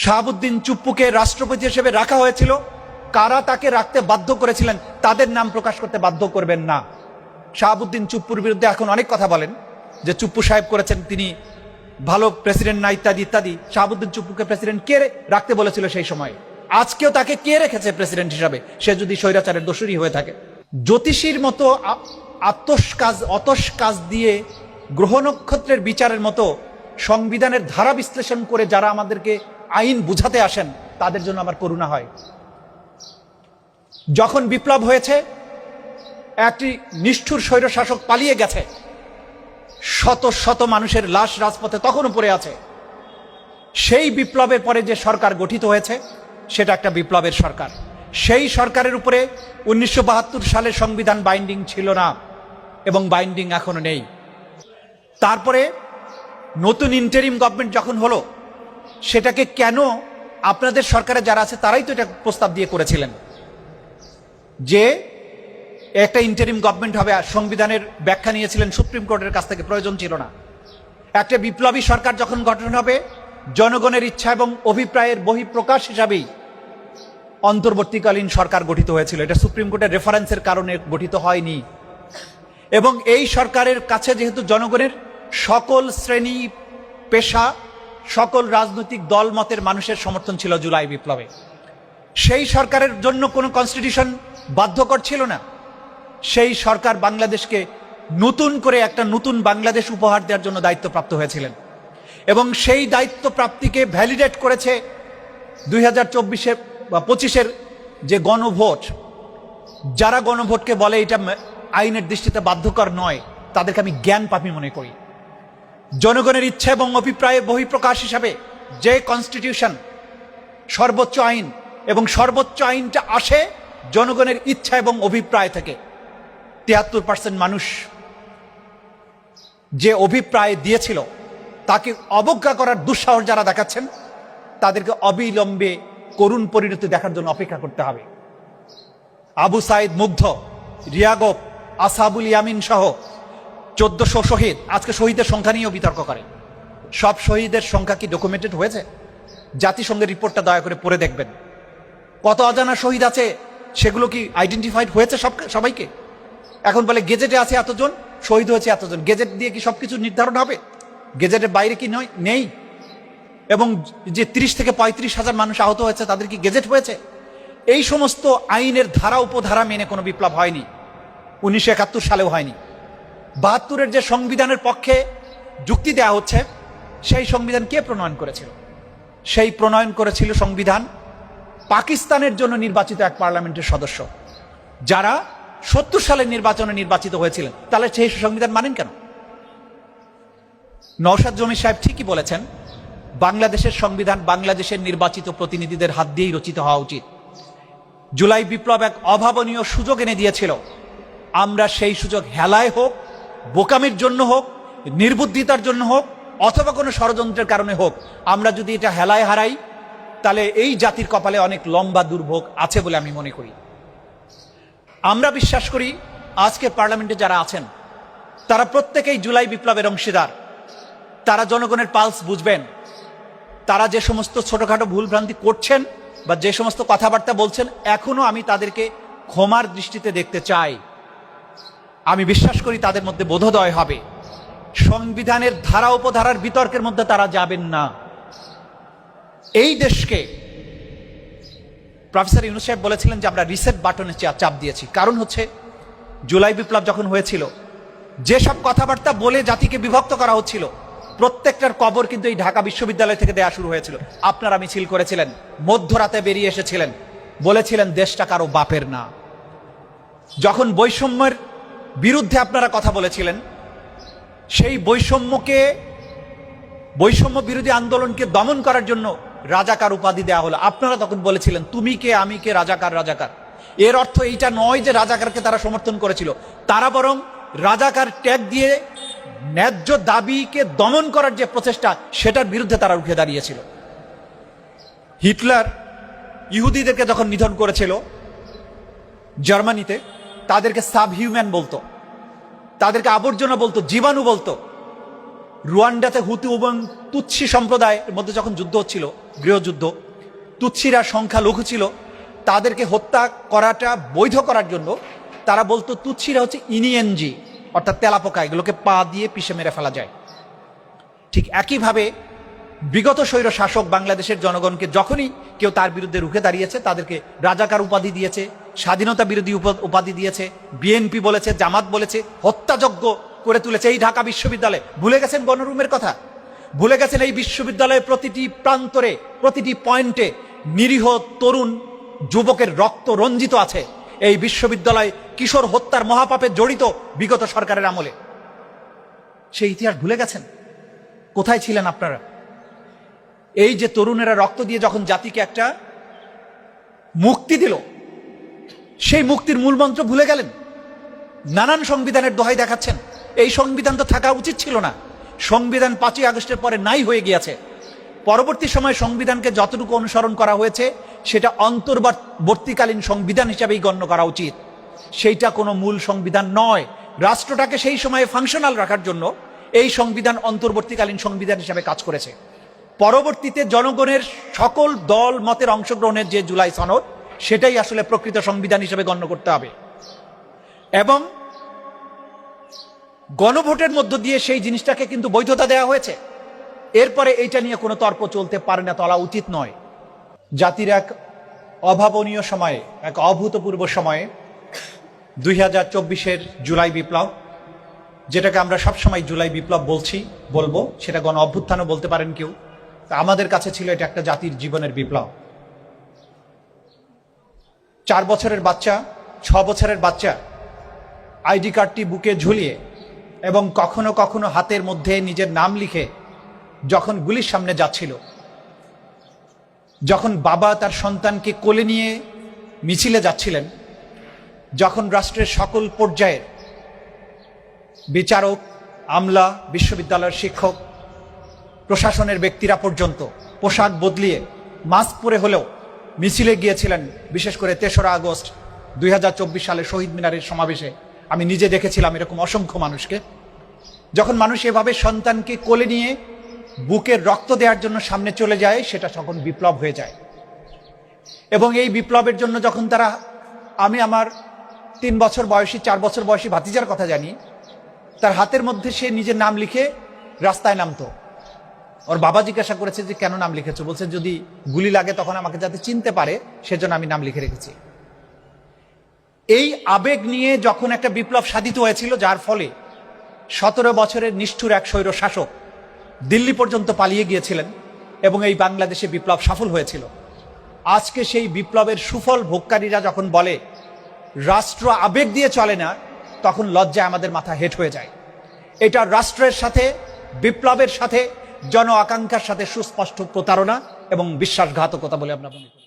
শাহাবুদ্দিন চুপ্পুকে রাষ্ট্রপতি হিসেবে রাখা হয়েছিল। কারা তাকে রাখতে বাধ্য করেছিলেন তাদের নাম প্রকাশ করতে বাধ্য করবেন না। শাহাবুদ্দিন চুপ্পুর বিরুদ্ধে এখন অনেক কথা বলেন যে চুপ্পু সাহেব করেছেন, তিনি ভালো প্রেসিডেন্ট না, ইত্যাদি ইত্যাদি। শাহাবুদ্দিন চুপ্পুকে প্রেসিডেন্ট কে রাখতে বলেছিল সেই সময়? আজকেও তাকে কে রেখেছে প্রেসিডেন্ট হিসাবে, সে যদি স্বৈরাচারের দোষরী হয়ে থাকে? জ্যোতিষীর মতো অতস কাজ দিয়ে গ্রহ নক্ষত্রের বিচারের মতো সংবিধানের ধারা বিশ্লেষণ করে যারা আমাদেরকে আইন বুঝাতে আসেন তাদের জন্য আমার করুণা হয়। যখন বিপ্লব হয়েছে, একটি নিষ্ঠুর স্বৈরশাসক পালিয়ে গেছে, শত শত মানুষের লাশ রাজপথে তখনও পড়ে আছে। সেই বিপ্লবের পরে যে সরকার গঠিত হয়েছে সেটা একটা বিপ্লবের সরকার। সেই সরকারের উপরে 1972 সালে সংবিধান বাইন্ডিং ছিল না এবং বাইন্ডিং এখনো নেই। তারপরে নতুন ইন্টারিম গভর্নমেন্ট যখন হলো, সেটাকে কেন আপনাদের সরকারে যারা আছে তারাই তো এটা প্রস্তাব দিয়ে করেছিলেন যে একটা ইন্টারিম গভর্নমেন্ট হবে, সংবিধানের ব্যাখ্যা নিয়েছিলেন সুপ্রিম কোর্টের কাছ থেকে, প্রয়োজন ছিল না। একটা বিপ্লবী সরকার যখন গঠন হবে, জনগণের ইচ্ছা এবং অভিপ্রায়ের বহিঃপ্রকাশ হিসাবেই অন্তর্বর্তীকালীন সরকার গঠিত হয়েছিল। এটা সুপ্রিম কোর্টের রেফারেন্সের কারণে গঠিত হয়নি। এবং এই সরকারের কাছে যেহেতু জনগণের সকল শ্রেণী, পেশা, সকল রাজনৈতিক দল মতের মানুষের সমর্থন ছিল জুলাই বিপ্লবে, সেই সরকারের জন্য কোনো কনস্টিটিউশন বাধ্যকর ছিল না। সেই সরকার বাংলাদেশকে নতুন করে একটা নতুন বাংলাদেশ উপহার দেওয়ার জন্য দায়িত্বপ্রাপ্ত হয়েছিলেন এবং সেই দায়িত্ব প্রাপ্তিকে ভ্যালিডেট করেছে 2024 বা 25-এর যে গণভোট। যারা গণভোটকে বলে এটা আইনের দৃষ্টিতে বাধ্যকর নয়, তাদেরকে আমি জ্ঞান পাপী মনে করি। জনগণের ইচ্ছা এবং অভিপ্রায়ের বহিঃপ্রকাশ হিসাবে যে কনস্টিটিউশন সর্বোচ্চ আইন, এবং সর্বোচ্চ আইনটা আসে জনগণের ইচ্ছা এবং অভিপ্রায় থেকে। 73% মানুষ যে অভিপ্রায় দিয়েছিল তাকে অবজ্ঞা করার দুঃসাহস যারা দেখাচ্ছেন, তাদেরকে অবিলম্বে করুণ পরিণতি দেখার জন্য অপেক্ষা করতে হবে। আবু সাইদ মুগ্ধ, রিয়াগব, আসহাবুল ইয়ামিন সহ 1400 শহীদ, আজকে শহীদের সংখ্যা নিয়েও বিতর্ক করে। সব শহীদের সংখ্যা কি ডকুমেন্টেড হয়েছে? জাতিসংঘের রিপোর্টটা দয়া করে পড়ে দেখবেন। কত অজানা শহীদ আছে, সেগুলো কি আইডেন্টিফাইড হয়েছে সবাইকে? এখন বলে গেজেটে আছে এতজন, শহীদ হয়েছে এতজন। গেজেট দিয়ে কি সবকিছু নির্ধারণ হবে? গেজেটের বাইরে কি নেই? এবং যে 30 থেকে 35 হাজার মানুষ আহত হয়েছে, তাদের কি গেজেট হয়েছে? এই সমস্ত আইনের ধারা উপধারা মেনে কোনো বিপ্লব হয়নি, 1971 সালেও হয়নি। 72-এর যে সংবিধানের পক্ষে যুক্তি দেওয়া হচ্ছে, সেই সংবিধান কে প্রণয়ন করেছিল? সেই প্রণয়ন করেছিল সংবিধান পাকিস্তানের জন্য নির্বাচিত এক পার্লামেন্টের সদস্য, যারা 70 সালের নির্বাচনে নির্বাচিত হয়েছিলেন। তাহলে সেই সংবিধান মানেন কেন? নওশাদ জমির সাহেব ঠিকই বলেছেন, বাংলাদেশের সংবিধান বাংলাদেশের নির্বাচিত প্রতিনিধিদের হাত দিয়েই রচিত হওয়া উচিত। জুলাই বিপ্লব এক অভাবনীয় সুযোগ এনে দিয়েছিল। আমরা সেই সুযোগ হেলায় হোক, বোকামির জন্য হোক, নির্বুদ্ধিতার জন্য হোক, অথবা কোনো ষড়যন্ত্রের কারণে হোক, আমরা যদি এটা হেলায় হারাই, তাহলে এই জাতির কপালে অনেক লম্বা দুর্ভোগ আছে বলে আমি মনে করি। আমরা বিশ্বাস করি আজকে পার্লামেন্টে যারা আছেন তারা প্রত্যেকেই জুলাই বিপ্লবের অংশীদার। তারা জনগণের পালস বুঝবেন। তারা যে সমস্ত ছোটখাটো ভুলভ্রান্তি করছেন বা যে সমস্ত কথাবার্তা বলছেন, এখনো আমি তাদেরকে ক্ষমার দৃষ্টিতে দেখতে চাই। আমি বিশ্বাস করি তাদের মধ্যে বোধোদয় হবে। সংবিধানের ধারা উপধারার বিতর্কের মধ্যে তারা যাবেন না। এই দেশকে প্রফেসর ইউনূস সাহেব বলেছিলেন যে আমরা রিসেট বাটনে চাপ দিয়েছি। কারণ হচ্ছে জুলাই বিপ্লব যখন হয়েছিল, যেসব কথাবার্তা বলে জাতিকে বিভক্ত করা হচ্ছিল, প্রত্যেকটার কবর কিন্তু এই ঢাকা বিশ্ববিদ্যালয় থেকে দেয়া শুরু হয়েছিল। আপনারা মিছিল করেছিলেন, মধ্যরাতে বেরিয়ে এসেছিলেন, বলেছিলেন দেশটা কারো বাপের না। যখন বৈষম্যের বিরুদ্ধে আপনারা কথা বলেছিলেন, সেই বৈষম্য বিরোধী আন্দোলনকে দমন করার জন্য রাজাকার উপাধি দেওয়া হলো। আপনারা তখন বলেছিলেন তুমি কে আমি কে, রাজাকার রাজাকার। এর অর্থ এইটা নয় যে রাজাকারকে তারা সমর্থন করেছিল, তারা বরং রাজাকার ট্যাগ দিয়ে ন্যায্য দাবিকে দমন করার যে প্রচেষ্টা, সেটার বিরুদ্ধে তারা উঠে দাঁড়িয়েছিল। হিটলার ইহুদিদেরকে যখন নিধন করেছিল জার্মানিতে, তাদেরকে সাবহিউম্যান বলতো, তাদেরকে আবর্জনা বলতো, জীবাণু বলতো। রুয়ান্ডাতে হুতু এবং তুৎসি সম্প্রদায়ের মধ্যে যখন যুদ্ধ হচ্ছিল, গৃহযুদ্ধ, তুৎসিরা সংখ্যালঘু ছিল, তাদেরকে হত্যা করাটা বৈধ করার জন্য তারা বলতো তুৎসিরা হচ্ছে ইনিএনজি, অর্থাৎ তেলাপোকা, এগুলোকে পা দিয়ে পিষে মেরে ফেলা যায়। ঠিক একইভাবে বিগত স্বৈর শাসক বাংলাদেশের জনগণকে যখনই কেউ তার বিরুদ্ধে রুখে দাঁড়িয়েছে তাদেরকে রাজাকার উপাধি দিয়েছে, স্বাধীনতা বিরোধী উপাধি দিয়েছে, বিএনপি বলেছে, জামাত বলেছে, হত্যাযজ্ঞ করে তুলেছে। এই ঢাকা বিশ্ববিদ্যালয়ে ভুলে গেছেন গণরুমের কথা? ভুলে গেছেন এই বিশ্ববিদ্যালয়ের প্রতিটি প্রান্তরে, প্রতিটি পয়েন্টে নিরীহ তরুণ যুবকের রক্ত রঞ্জিত আছে। এই বিশ্ববিদ্যালয় কিশোর হত্যার মহাপাপে জড়িত বিগত সরকারের আমলে। সেই ইতিহাস ভুলে গেছেন? কোথায় ছিলেন আপনারা? এই যে তরুণেরা রক্ত দিয়ে যখন জাতিকে একটা মুক্তি দিল, সেই মুক্তির মূল মন্ত্র ভুলে গেলেন। নানান সংবিধানের দোহাই দেখাচ্ছেন। এই সংবিধান তো থাকা উচিত ছিল না। সংবিধান 5ই আগস্টের পরে নাই হয়ে গিয়েছে। পরবর্তী সময়ে সংবিধানকে যতটুকু অনুসরণ করা হয়েছে সেটা অন্তর্বর্তীকালীন সংবিধান হিসাবেই গণ্য করা উচিত। সেইটা কোনো মূল সংবিধান নয়। রাষ্ট্রটাকে সেই সময়ে ফাংশনাল রাখার জন্য এই সংবিধান অন্তর্বর্তীকালীন সংবিধান হিসাবে কাজ করেছে। পরবর্তীতে জনগণের সকল দল মতের অংশগ্রহণের যে জুলাই সনদ, সেটাই আসলে প্রকৃত সংবিধান হিসেবে গণ্য করতে হবে। এবং গণভোটের মধ্য দিয়ে সেই জিনিসটাকে কিন্তু বৈধতা দেওয়া হয়েছে। এরপরে এইটা নিয়ে কোনো তর্ক চলতে পারে না, চলা উচিত নয়। জাতির এক অভাবনীয় সময়ে, এক অভূতপূর্ব সময়ে 2024-এর জুলাই বিপ্লব, যেটাকে আমরা সবসময় জুলাই বিপ্লব বলবো, সেটা গণ অভ্যুত্থানও বলতে পারেন কেউ। আমাদের কাছে ছিল এটা একটা জাতির জীবনের বিপ্লব। 4 বছরের বাচ্চা, 6 বছরের বাচ্চা আইডি কার্ডটি বুকে ঝুলিয়ে এবং কখনো কখনো হাতের মধ্যে নিজের নাম লিখে যখন গুলির সামনে যাচ্ছিল, যখন বাবা তার সন্তানকে কোলে নিয়ে মিছিলে যাচ্ছিলেন, যখন রাষ্ট্রের সকল পর্যায়ের বিচারক, আমলা, বিশ্ববিদ্যালয়ের শিক্ষক, প্রশাসনের ব্যক্তিরা পর্যন্ত পোশাক বদলিয়ে মাস্ক পরে হলেও মিছিলে গিয়েছিলেন, বিশেষ করে 3রা আগস্ট 2024 সালে শহীদ মিনারের সমাবেশে আমি নিজে দেখেছিলাম এরকম অসংখ্য মানুষকে। যখন মানুষ এভাবে সন্তানকে কোলে নিয়ে বুকের রক্ত দেওয়ার জন্য সামনে চলে যায়, সেটা তখন বিপ্লব হয়ে যায়। এবং এই বিপ্লবের জন্য যখন তারা, আমি আমার 3 বছর বয়সী, 4 বছর বয়সী ভাতিজার কথা জানি, তার হাতের মধ্যে সে নিজের নাম লিখে রাস্তায় নামতো। ওর বাবা জিজ্ঞাসা করেছে যে কেন নাম লিখেছো? বলছে যদি গুলি লাগে তখন আমাকে যাতে চিনতে পারে সেজন্য আমি নাম লিখে রেখেছি। এই আবেগ নিয়ে যখন একটা বিপ্লব সাধিত হয়েছিল, যার ফলে 17 বছরের নিষ্ঠুর এক স্বৈর শাসক দিল্লি পর্যন্ত পালিয়ে গিয়েছিলেন এবং এই বাংলাদেশে বিপ্লব সফল হয়েছিল। আজকে সেই বিপ্লবের সুফল ভোগকারীরা যখন বলে রাষ্ট্র আবেগ দিয়ে চলে না, তখন লজ্জায় আমাদের মাথা হেঁট হয়ে যায়। এটা রাষ্ট্রের সাথে, বিপ্লবের সাথে, জন আকাঙ্ক্ষার সাথে সুস্পষ্ট প্রতারণা এবং বিশ্বাসঘাতকতা বলে আমরা মনে করি।